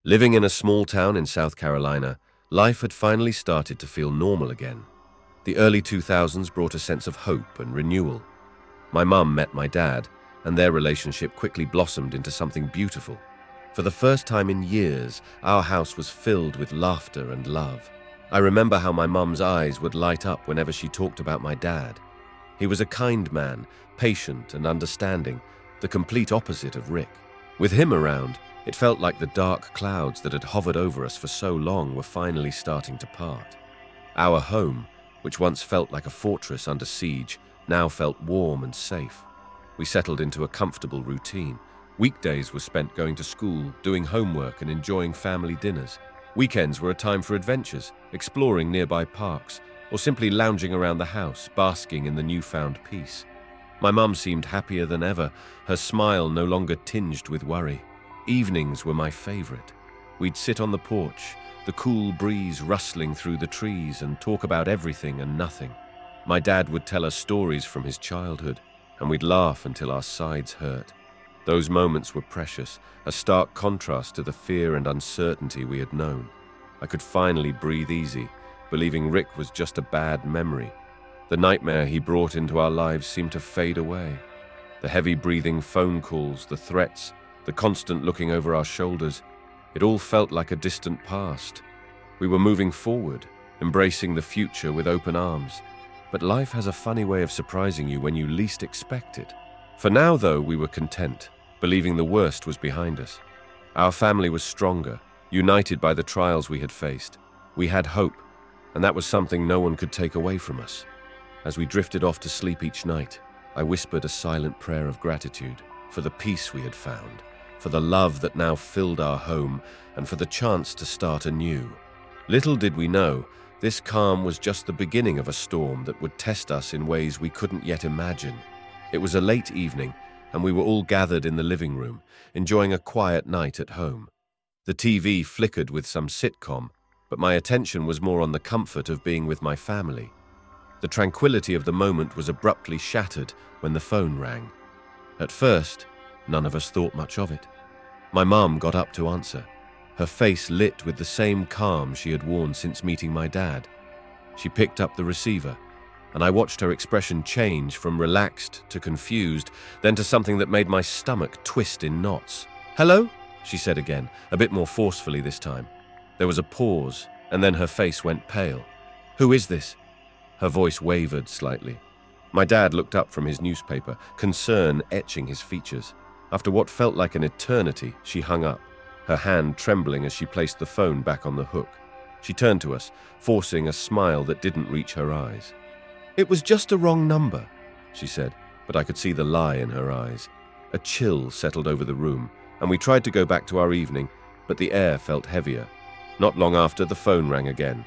Living in a small town in South Carolina, life had finally started to feel normal again. The early 2000s brought a sense of hope and renewal. My mum met my dad, and their relationship quickly blossomed into something beautiful. For the first time in years, our house was filled with laughter and love. I remember how my mum's eyes would light up whenever she talked about my dad. He was a kind man, patient and understanding, the complete opposite of Rick. With him around, it felt like the dark clouds that had hovered over us for so long were finally starting to part. Our home, which once felt like a fortress under siege, now felt warm and safe. We settled into a comfortable routine. Weekdays were spent going to school, doing homework and enjoying family dinners. Weekends were a time for adventures, exploring nearby parks, or simply lounging around the house, basking in the newfound peace. My mum seemed happier than ever, her smile no longer tinged with worry. Evenings were my favorite. We'd sit on the porch, the cool breeze rustling through the trees, and talk about everything and nothing. My dad would tell us stories from his childhood, and we'd laugh until our sides hurt. Those moments were precious, a stark contrast to the fear and uncertainty we had known. I could finally breathe easy, believing Rick was just a bad memory. The nightmare he brought into our lives seemed to fade away. The heavy breathing phone calls, the threats, the constant looking over our shoulders, it all felt like a distant past. We were moving forward, embracing the future with open arms. But life has a funny way of surprising you when you least expect it. For now, though, we were content, believing the worst was behind us. Our family was stronger, united by the trials we had faced. We had hope, and that was something no one could take away from us. As we drifted off to sleep each night, I whispered a silent prayer of gratitude for the peace we had found, for the love that now filled our home, and for the chance to start anew. Little did we know, this calm was just the beginning of a storm that would test us in ways we couldn't yet imagine. It was a late evening, and we were all gathered in the living room, enjoying a quiet night at home. The TV flickered with some sitcom, but my attention was more on the comfort of being with my family. The tranquility of the moment was abruptly shattered when the phone rang. At first, none of us thought much of it. My mum got up to answer, her face lit with the same calm she had worn since meeting my dad. She picked up the receiver, and I watched her expression change from relaxed to confused, then to something that made my stomach twist in knots. "Hello?" she said again, a bit more forcefully this time. There was a pause, and then her face went pale. "Who is this?" Her voice wavered slightly. My dad looked up from his newspaper, concern etching his features. After what felt like an eternity, she hung up, her hand trembling as she placed the phone back on the hook. She turned to us, forcing a smile that didn't reach her eyes. "It was just a wrong number," she said, but I could see the lie in her eyes. A chill settled over the room, and we tried to go back to our evening, but the air felt heavier. Not long after, the phone rang again.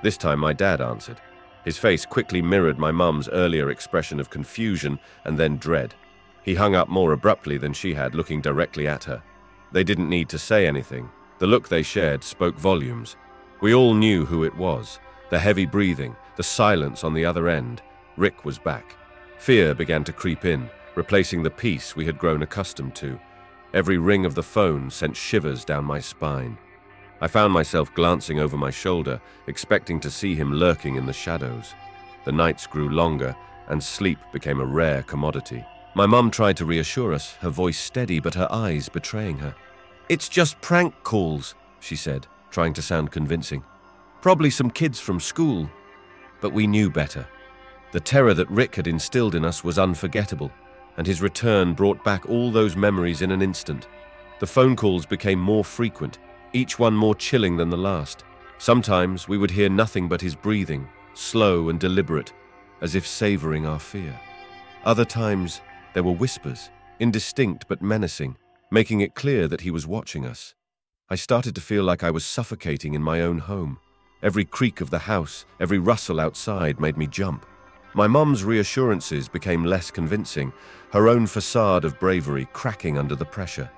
This time my dad answered. His face quickly mirrored my mum's earlier expression of confusion and then dread. He hung up more abruptly than she had, looking directly at her. They didn't need to say anything. The look they shared spoke volumes. We all knew who it was. The heavy breathing, the silence on the other end. Rick was back. Fear began to creep in, replacing the peace we had grown accustomed to. Every ring of the phone sent shivers down my spine. I found myself glancing over my shoulder, expecting to see him lurking in the shadows. The nights grew longer, and sleep became a rare commodity. My mum tried to reassure us, her voice steady but her eyes betraying her. "It's just prank calls," she said, trying to sound convincing. "Probably some kids from school." But we knew better. The terror that Rick had instilled in us was unforgettable, and his return brought back all those memories in an instant. The phone calls became more frequent, each one more chilling than the last. Sometimes we would hear nothing but his breathing, slow and deliberate, as if savoring our fear. Other times, there were whispers, indistinct but menacing, making it clear that he was watching us. I started to feel like I was suffocating in my own home. Every creak of the house, every rustle outside made me jump. My mum's reassurances became less convincing, her own facade of bravery cracking under the pressure.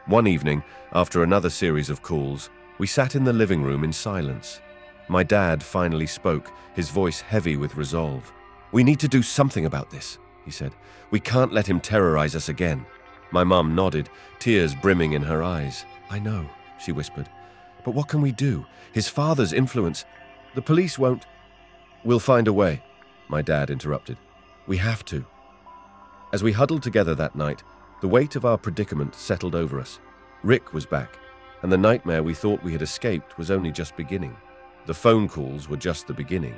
One evening, after another series of calls, we sat in the living room in silence. My dad finally spoke, his voice heavy with resolve. "We need to do something about this," he said. "We can't let him terrorize us again." My mum nodded, tears brimming in her eyes. "I know. she whispered. "But what can we do? His father's influence. The police won't." "We'll find a way," my dad interrupted. "We have to." As we huddled together that night, the weight of our predicament settled over us. Rick was back, and the nightmare we thought we had escaped was only just beginning. The phone calls were just the beginning.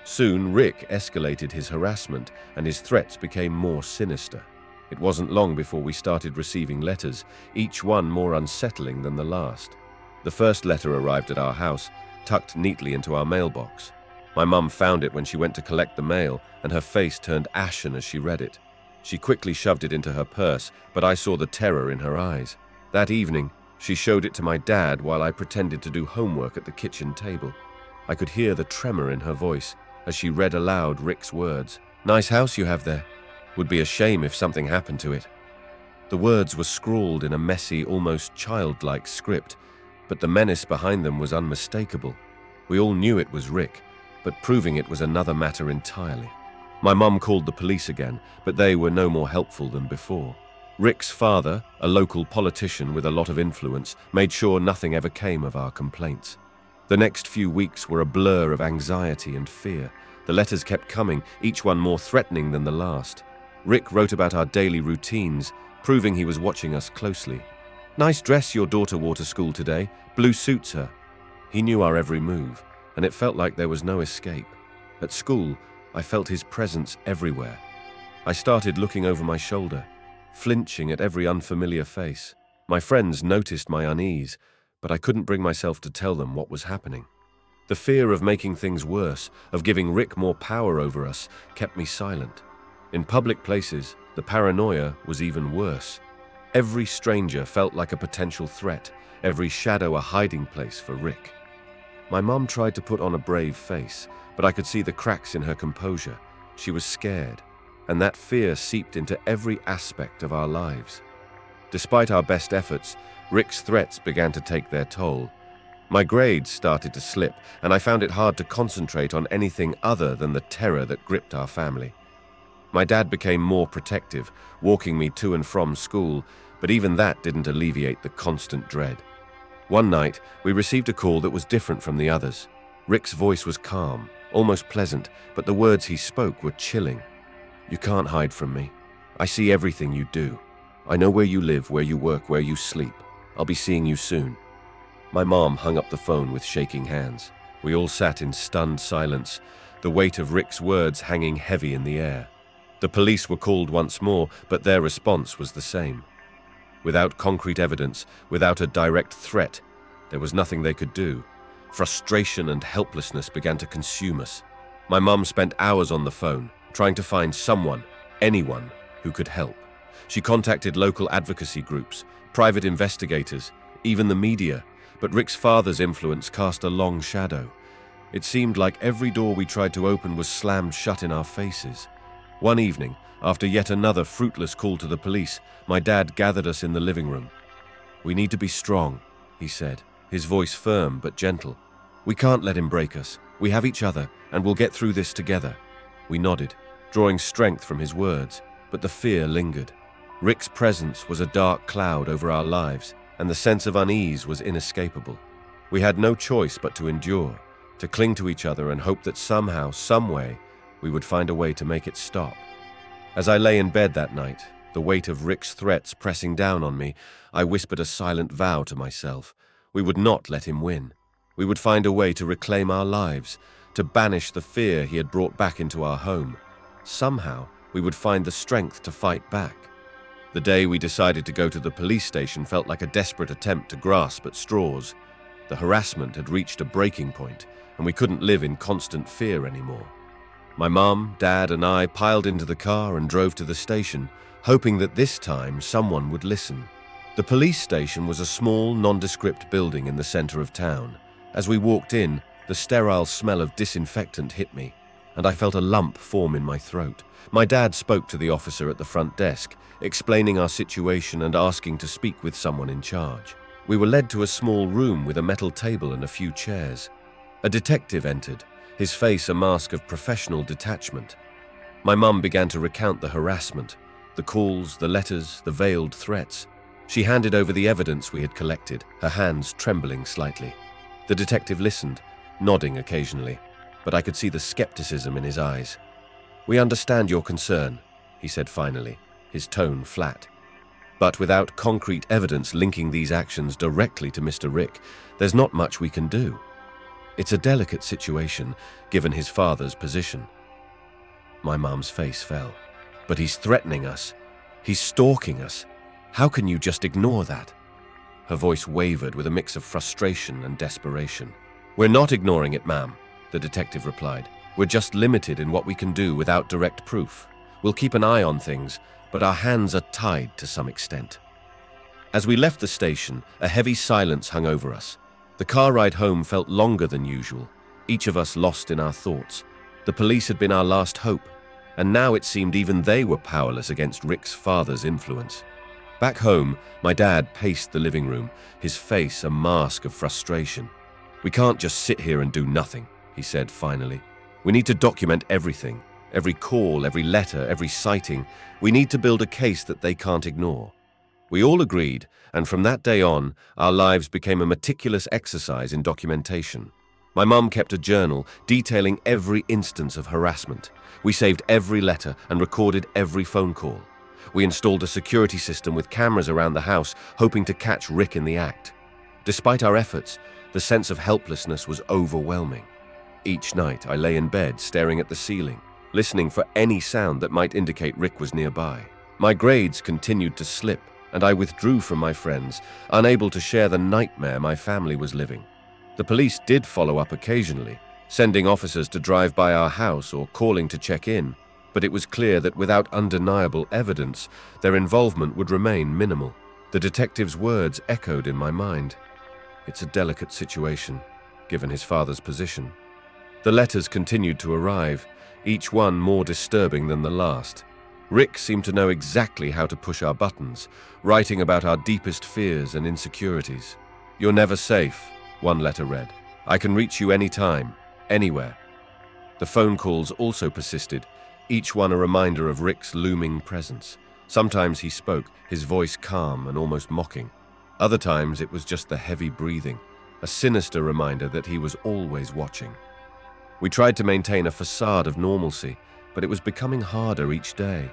Soon, Rick escalated his harassment, and his threats became more sinister. It wasn't long before we started receiving letters, each one more unsettling than the last. The first letter arrived at our house, tucked neatly into our mailbox. My mum found it when she went to collect the mail, and her face turned ashen as she read it. She quickly shoved it into her purse, but I saw the terror in her eyes. That evening, she showed it to my dad while I pretended to do homework at the kitchen table. I could hear the tremor in her voice as she read aloud Rick's words. "Nice house you have there. Would be a shame if something happened to it." The words were scrawled in a messy, almost childlike script, but the menace behind them was unmistakable. We all knew it was Rick, but proving it was another matter entirely. My mum called the police again, but they were no more helpful than before. Rick's father, a local politician with a lot of influence, made sure nothing ever came of our complaints. The next few weeks were a blur of anxiety and fear. The letters kept coming, each one more threatening than the last. Rick wrote about our daily routines, proving he was watching us closely. "Nice dress your daughter wore to school today. Blue suits her." He knew our every move, and it felt like there was no escape. At school, I felt his presence everywhere. I started looking over my shoulder, flinching at every unfamiliar face. My friends noticed my unease, but I couldn't bring myself to tell them what was happening. The fear of making things worse, of giving Rick more power over us, kept me silent. In public places, the paranoia was even worse. Every stranger felt like a potential threat, every shadow a hiding place for Rick. My mum tried to put on a brave face, but I could see the cracks in her composure. She was scared, and that fear seeped into every aspect of our lives. Despite our best efforts, Rick's threats began to take their toll. My grades started to slip, and I found it hard to concentrate on anything other than the terror that gripped our family. My dad became more protective, walking me to and from school, but even that didn't alleviate the constant dread. One night, we received a call that was different from the others. Rick's voice was calm, almost pleasant, but the words he spoke were chilling. "You can't hide from me. I see everything you do. I know where you live, where you work, where you sleep. I'll be seeing you soon." My mom hung up the phone with shaking hands. We all sat in stunned silence, the weight of Rick's words hanging heavy in the air. The police were called once more, but their response was the same. Without concrete evidence, without a direct threat, there was nothing they could do. Frustration and helplessness began to consume us. My mum spent hours on the phone, trying to find someone, anyone, who could help. She contacted local advocacy groups, private investigators, even the media, but Rick's father's influence cast a long shadow. It seemed like every door we tried to open was slammed shut in our faces. One evening, after yet another fruitless call to the police, my dad gathered us in the living room. "We need to be strong," he said, his voice firm but gentle. "We can't let him break us. We have each other, and we'll get through this together." We nodded, drawing strength from his words, but the fear lingered. Rick's presence was a dark cloud over our lives, and the sense of unease was inescapable. We had no choice but to endure, to cling to each other and hope that somehow, someway, we would find a way to make it stop. As I lay in bed that night, the weight of Rick's threats pressing down on me, I whispered a silent vow to myself. We would not let him win. We would find a way to reclaim our lives, to banish the fear he had brought back into our home. Somehow, we would find the strength to fight back. The day we decided to go to the police station felt like a desperate attempt to grasp at straws. The harassment had reached a breaking point, and we couldn't live in constant fear anymore. My mum, dad, and I piled into the car and drove to the station, hoping that this time someone would listen. The police station was a small, nondescript building in the center of town. As we walked in, the sterile smell of disinfectant hit me, and I felt a lump form in my throat. My dad spoke to the officer at the front desk, explaining our situation and asking to speak with someone in charge. We were led to a small room with a metal table and a few chairs. A detective entered, his face a mask of professional detachment. My mum began to recount the harassment, the calls, the letters, the veiled threats. She handed over the evidence we had collected, her hands trembling slightly. The detective listened, nodding occasionally, but I could see the skepticism in his eyes. "We understand your concern," he said finally, his tone flat. "But without concrete evidence linking these actions directly to Mr. Rick, there's not much we can do. It's a delicate situation, given his father's position." My mom's face fell. "But he's threatening us. He's stalking us. How can you just ignore that?" Her voice wavered with a mix of frustration and desperation. "We're not ignoring it, ma'am," the detective replied. "We're just limited in what we can do without direct proof. We'll keep an eye on things, but our hands are tied to some extent." As we left the station, a heavy silence hung over us. The car ride home felt longer than usual, each of us lost in our thoughts. The police had been our last hope, and now it seemed even they were powerless against Rick's father's influence. Back home, my dad paced the living room, his face a mask of frustration. "We can't just sit here and do nothing," he said finally. "We need to document everything, every call, every letter, every sighting. We need to build a case that they can't ignore." We all agreed, and from that day on, our lives became a meticulous exercise in documentation. My mum kept a journal detailing every instance of harassment. We saved every letter and recorded every phone call. We installed a security system with cameras around the house, hoping to catch Rick in the act. Despite our efforts, the sense of helplessness was overwhelming. Each night, I lay in bed staring at the ceiling, listening for any sound that might indicate Rick was nearby. My grades continued to slip, and I withdrew from my friends, unable to share the nightmare my family was living. The police did follow up occasionally, sending officers to drive by our house or calling to check in, but it was clear that without undeniable evidence, their involvement would remain minimal. The detective's words echoed in my mind. It's a delicate situation, given his father's position. The letters continued to arrive, each one more disturbing than the last. Rick seemed to know exactly how to push our buttons, writing about our deepest fears and insecurities. "You're never safe," one letter read. "I can reach you anytime, anywhere." The phone calls also persisted, each one a reminder of Rick's looming presence. Sometimes he spoke, his voice calm and almost mocking. Other times it was just the heavy breathing, a sinister reminder that he was always watching. We tried to maintain a facade of normalcy, but it was becoming harder each day.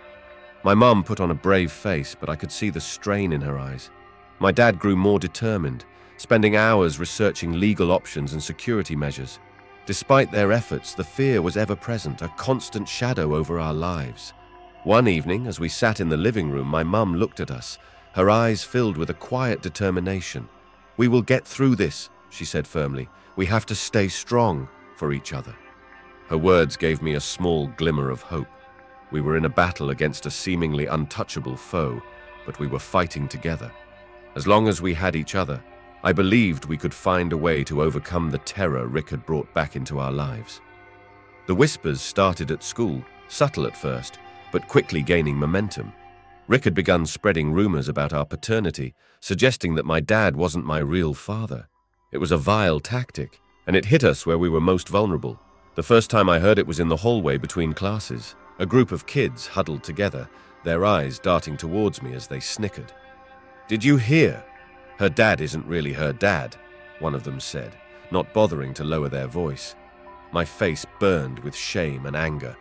My mum put on a brave face, but I could see the strain in her eyes. My dad grew more determined, spending hours researching legal options and security measures. Despite their efforts, the fear was ever present, a constant shadow over our lives. One evening, as we sat in the living room, my mum looked at us, her eyes filled with a quiet determination. "We will get through this," she said firmly. "We have to stay strong for each other." Her words gave me a small glimmer of hope. We were in a battle against a seemingly untouchable foe, but we were fighting together. As long as we had each other, I believed we could find a way to overcome the terror Rick had brought back into our lives. The whispers started at school, subtle at first, but quickly gaining momentum. Rick had begun spreading rumors about our paternity, suggesting that my dad wasn't my real father. It was a vile tactic, and it hit us where we were most vulnerable. The first time I heard it was in the hallway between classes. A group of kids huddled together, their eyes darting towards me as they snickered. "Did you hear? Her dad isn't really her dad," one of them said, not bothering to lower their voice. My face burned with shame and anger.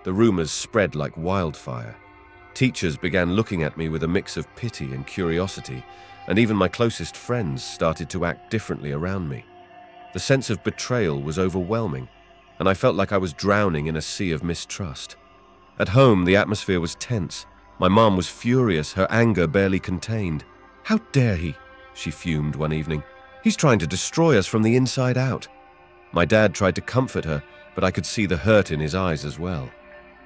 The rumors spread like wildfire. Teachers began looking at me with a mix of pity and curiosity, and even my closest friends started to act differently around me. The sense of betrayal was overwhelming, and I felt like I was drowning in a sea of mistrust. At home, the atmosphere was tense. My mom was furious, her anger barely contained. "How dare he?" she fumed one evening. "He's trying to destroy us from the inside out." My dad tried to comfort her, but I could see the hurt in his eyes as well.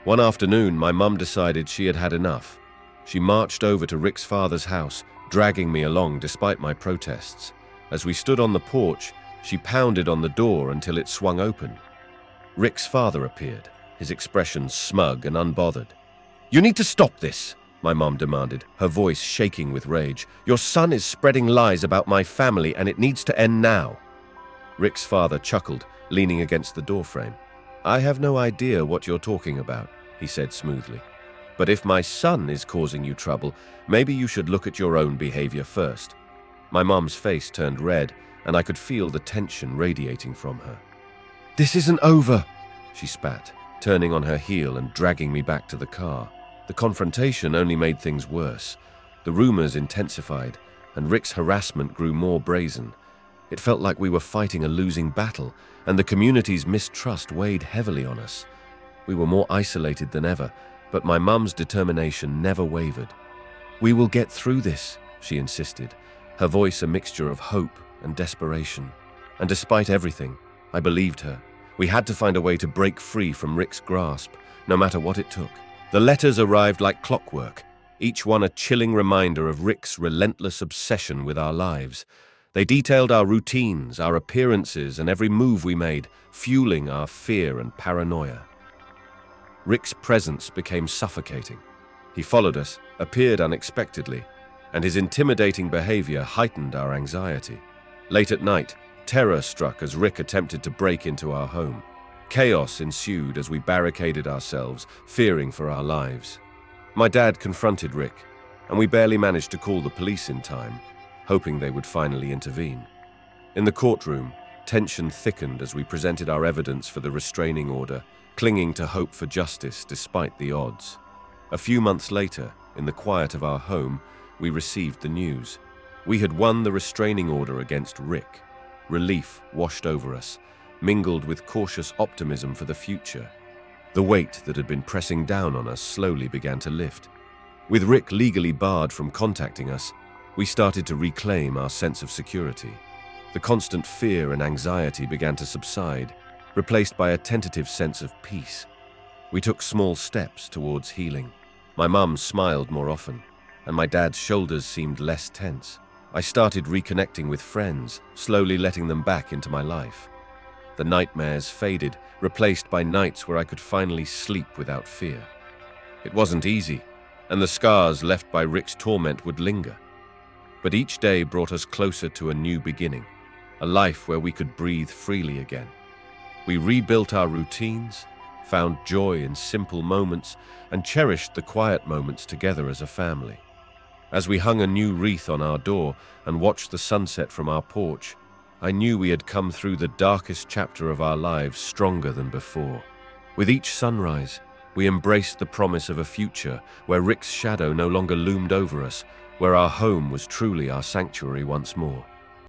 One afternoon, my mum decided she had had enough. She marched over to Rick's father's house, dragging me along despite my protests. As we stood on the porch, she pounded on the door until it swung open. Rick's father appeared, his expression smug and unbothered. "You need to stop this," my mum demanded, her voice shaking with rage. "Your son is spreading lies about my family, and it needs to end now." Rick's father chuckled, leaning against the doorframe. "I have no idea what you're talking about," he said smoothly. But if my son is causing you trouble, maybe you should look at your own behavior first. My mom's face turned red, and I could feel the tension radiating from her. This isn't over, she spat, turning on her heel and dragging me back to the car. The confrontation only made things worse. The rumors intensified, and Rick's harassment grew more brazen. It felt like we were fighting a losing battle, and the community's mistrust weighed heavily on us. We were more isolated than ever, but my mum's determination never wavered. We will get through this, she insisted, her voice a mixture of hope and desperation. And despite everything, I believed her. We had to find a way to break free from Rick's grasp, no matter what it took. The letters arrived like clockwork, each one a chilling reminder of Rick's relentless obsession with our lives. They detailed our routines, our appearances, and every move we made, fueling our fear and paranoia. Rick's presence became suffocating. He followed us, appeared unexpectedly, and his intimidating behavior heightened our anxiety. Late at night, terror struck as Rick attempted to break into our home. Chaos ensued as we barricaded ourselves, fearing for our lives. My dad confronted Rick, and we barely managed to call the police in time, hoping they would finally intervene. In the courtroom, tension thickened as we presented our evidence for the restraining order, clinging to hope for justice despite the odds. A few months later, in the quiet of our home, we received the news. We had won the restraining order against Rick. Relief washed over us, mingled with cautious optimism for the future. The weight that had been pressing down on us slowly began to lift. With Rick legally barred from contacting us, we started to reclaim our sense of security. The constant fear and anxiety began to subside, replaced by a tentative sense of peace. We took small steps towards healing. My mum smiled more often, and my dad's shoulders seemed less tense. I started reconnecting with friends, slowly letting them back into my life. The nightmares faded, replaced by nights where I could finally sleep without fear. It wasn't easy, and the scars left by Rick's torment would linger. But each day brought us closer to a new beginning, a life where we could breathe freely again. We rebuilt our routines, found joy in simple moments, and cherished the quiet moments together as a family. As we hung a new wreath on our door and watched the sunset from our porch, I knew we had come through the darkest chapter of our lives stronger than before. With each sunrise, we embraced the promise of a future where Rick's shadow no longer loomed over us, where our home was truly our sanctuary once more.